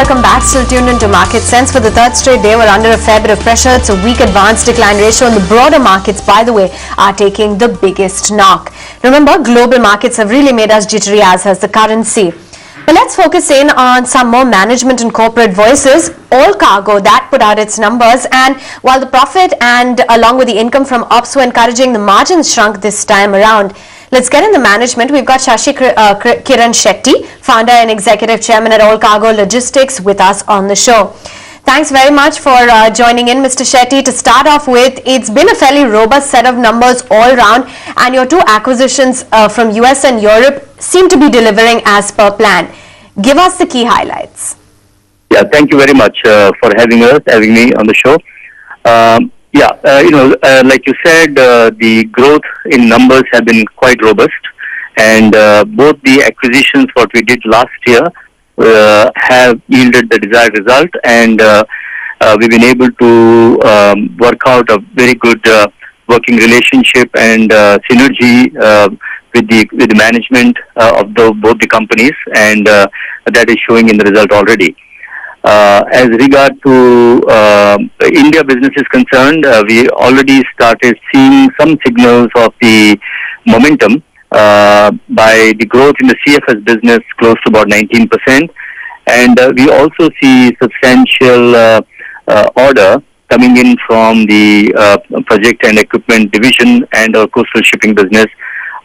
welcome back. Still tuned into Market Sense. For the third straight day, we're under a fair bit of pressure. It's a weak advance decline ratio, and the broader markets, by the way, are taking the biggest knock. Remember, global markets have really made us jittery, as has the currency. But let's focus in on some more management and corporate voices. Allcargo, that put out its numbers, and while the profit and along with the income from ops were encouraging, the margins shrunk this time around. Let's get in the management. We've got Shashi Kiran Shetty, founder and executive chairman at Allcargo Logistics, with us on the show. Thanks very much for joining in, Mr. Shetty. To start off with, it's been a fairly robust set of numbers all round, and your two acquisitions from US and Europe seem to be delivering as per plan. Give us the key highlights. Yeah, thank you very much for having me on the show. Like you said, the growth in numbers have been quite robust, and both the acquisitions what we did last year have yielded the desired result, and we've been able to work out a very good working relationship and synergy with the management of both the companies, and that is showing in the result already. As regard to India business is concerned, we already started seeing some signals of the momentum by the growth in the CFS business close to about 19%, and we also see substantial order coming in from the project and equipment division and our coastal shipping business.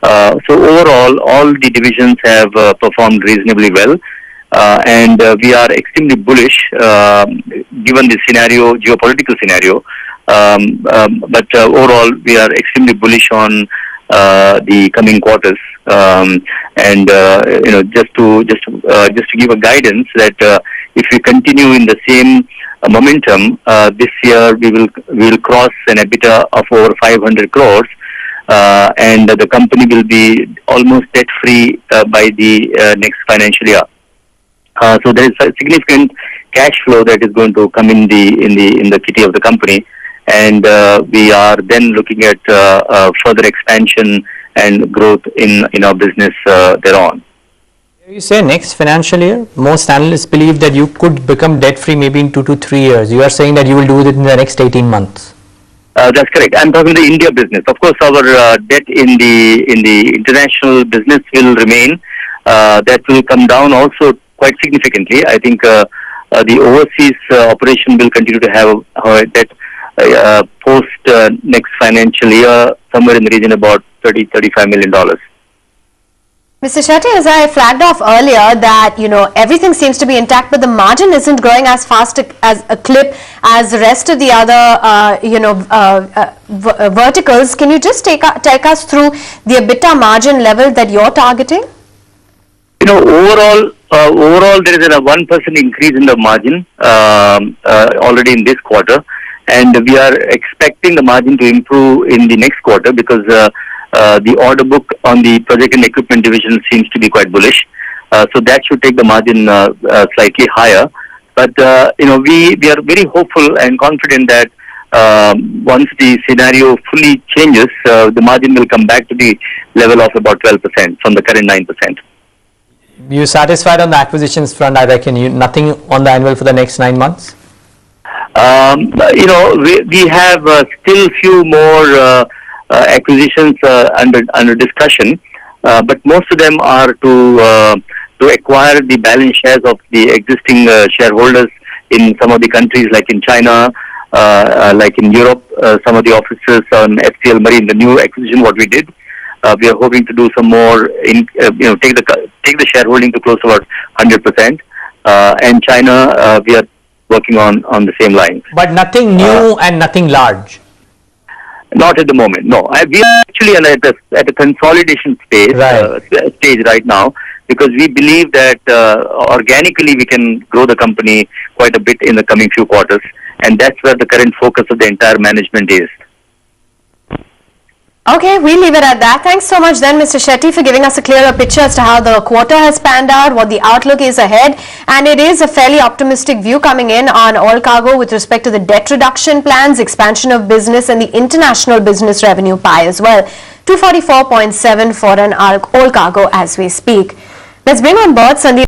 So overall, all the divisions have performed reasonably well. And we are extremely bullish given the scenario, geopolitical scenario. But overall, we are extremely bullish on the coming quarters. Just to give a guidance that if we continue in the same momentum, this year we will cross an EBITDA of over 500 crores. And the company will be almost debt free by the next financial year. So there is a significant cash flow that is going to come in the kitty of the company, and we are then looking at further expansion and growth in our business thereon. You say next financial year. Most analysts believe that you could become debt free maybe in 2 to 3 years. You are saying that you will do it in the next 18 months. That's correct. I'm talking the India business. Of course, our debt in the international business will remain. That will come down also quite significantly. I think the overseas operation will continue to have debt post next financial year, somewhere in the region about $30-35 million. Mr. Shetty, as I flagged off earlier, that everything seems to be intact, but the margin isn't growing as fast as a clip as the rest of the other verticals. Can you just take us through the EBITDA margin level that you're targeting? Overall, there is a 1% increase in the margin already in this quarter, and we are expecting the margin to improve in the next quarter because the order book on the project and equipment division seems to be quite bullish. So that should take the margin slightly higher. But we are very hopeful and confident that once the scenario fully changes, the margin will come back to the level of about 12% from the current 9%. You satisfied on the acquisitions front? I reckon nothing on the anvil for the next 9 months. We have still few more acquisitions under discussion, but most of them are to acquire the balance shares of the existing shareholders in some of the countries, like in China, like in Europe. Some of the offices on FCL Marine, the new acquisition what we did. We are hoping to do some more, take the shareholding to close to about 100%. And China, we are working on the same lines. But nothing new and nothing large. Not at the moment, no. We are actually at a consolidation stage right now, because we believe that organically we can grow the company quite a bit in the coming few quarters, and that's where the current focus of the entire management is. Okay, we'll leave it at that. Thanks so much then, Mr. Shetty, for giving us a clearer picture as to how the quarter has panned out, what the outlook is ahead. And it is a fairly optimistic view coming in on Allcargo with respect to the debt reduction plans, expansion of business, and the international business revenue pie as well. 244.7 for an Allcargo as we speak. Let's bring on board Sandeep.